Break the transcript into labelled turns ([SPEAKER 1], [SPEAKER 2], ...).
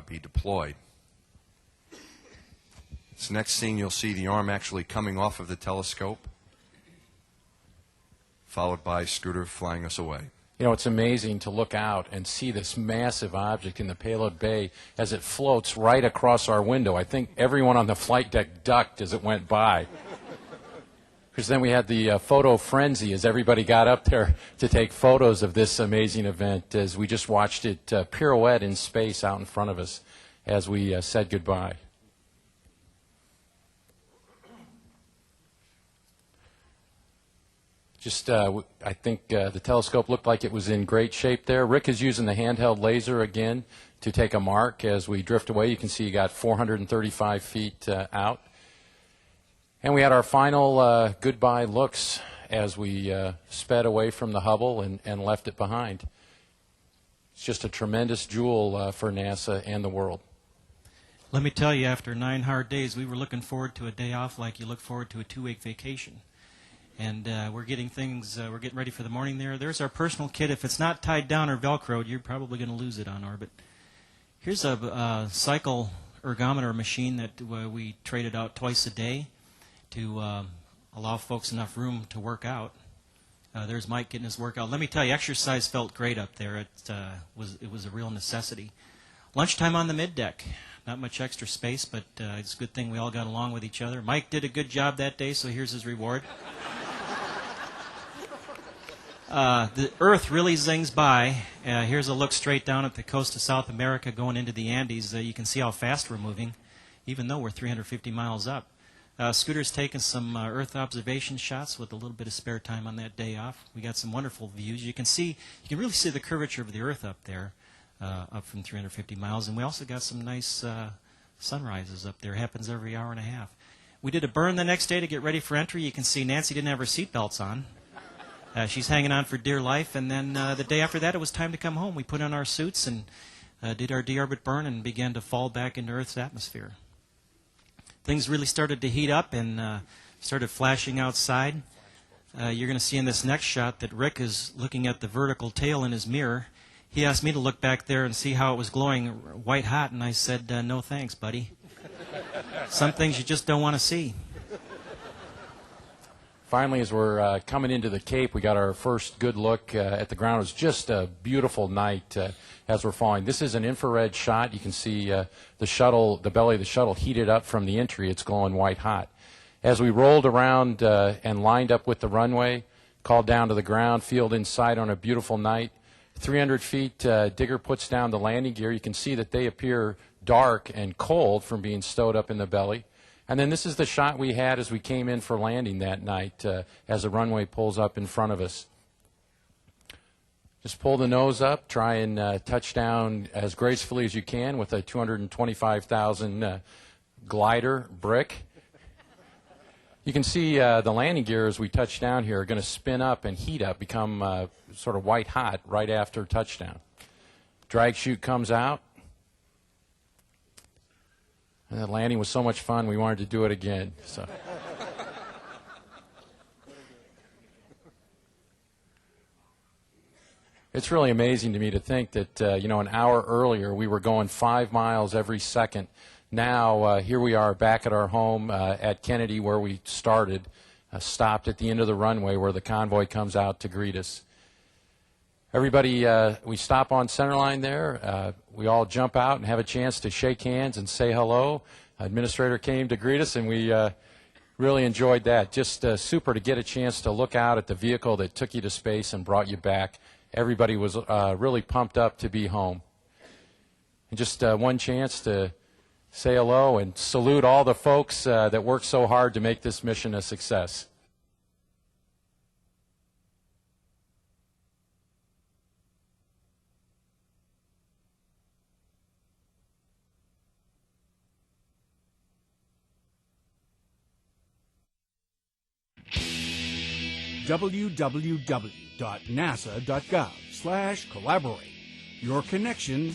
[SPEAKER 1] be deployed. This next scene, you'll see the arm actually coming off of the telescope, followed by Scooter flying us away.
[SPEAKER 2] You know, it's amazing to look out and see this massive object in the payload bay as it floats right across our window. I think everyone on the flight deck ducked as it went by. Because then we had the photo frenzy as everybody got up there to take photos of this amazing event as we just watched it pirouette in space out in front of us as we said goodbye. I think the telescope looked like it was in great shape there. Rick is using the handheld laser again to take a mark as we drift away. You can see you got 435 feet out. And we had our final goodbye looks as we sped away from the Hubble and left it behind. It's just a tremendous jewel for NASA and the world.
[SPEAKER 3] Let me tell you, after 9 hard days, we were looking forward to a day off like you look forward to a 2-week vacation. And we're getting ready for the morning there. There's our personal kit. If it's not tied down or Velcroed, you're probably going to lose it on orbit. Here's a cycle ergometer machine that we traded out twice a day to allow folks enough room to work out. There's Mike getting his workout. Let me tell you, exercise felt great up there. It was a real necessity. Lunchtime on the middeck. Not much extra space, but it's a good thing we all got along with each other. Mike did a good job that day, so here's his reward. The Earth really zings by. Here's a look straight down at the coast of South America going into the Andes. You can see how fast we're moving, even though we're 350 miles up. Scooter's taken some Earth observation shots with a little bit of spare time on that day off. We got some wonderful views. You can really see the curvature of the Earth up there, up from 350 miles. And we also got some nice sunrises up there. Happens every hour and a half. We did a burn the next day to get ready for entry. You can see Nancy didn't have her seatbelts on. She's hanging on for dear life. And then the day after that, it was time to come home. We put on our suits and did our deorbit burn and began to fall back into Earth's atmosphere. Things really started to heat up and started flashing outside. You're going to see in this next shot that Rick is looking at the vertical tail in his mirror. He asked me to look back there and see how it was glowing white hot, and I said, no thanks, buddy. Some things you just don't want to see.
[SPEAKER 2] Finally, as we're coming into the Cape, we got our first good look at the ground. It was just a beautiful night as we're falling. This is an infrared shot. You can see the shuttle, the belly of the shuttle heated up from the entry. It's glowing white hot. As we rolled around and lined up with the runway, called down to the ground, field in sight on a beautiful night, 300 feet, Digger puts down the landing gear. You can see that they appear dark and cold from being stowed up in the belly. And then this is the shot we had as we came in for landing that night as the runway pulls up in front of us. Just pull the nose up, try and touch down as gracefully as you can with a 225,000 glider brick. You can see the landing gear as we touch down here are going to spin up and heat up, become sort of white hot right after touchdown. Drag chute comes out. And that landing was so much fun, we wanted to do it again. So. It's really amazing to me to think that, an hour earlier we were going 5 miles every second. Now, here we are back at our home at Kennedy where we started, stopped at the end of the runway where the convoy comes out to greet us. Everybody, we stop on centerline there. We all jump out and have a chance to shake hands and say hello. Administrator came to greet us, and we really enjoyed that. Just super to get a chance to look out at the vehicle that took you to space and brought you back. Everybody was really pumped up to be home. And just one chance to say hello and salute all the folks that worked so hard to make this mission a success.
[SPEAKER 4] www.nasa.gov/collaborate. Your connection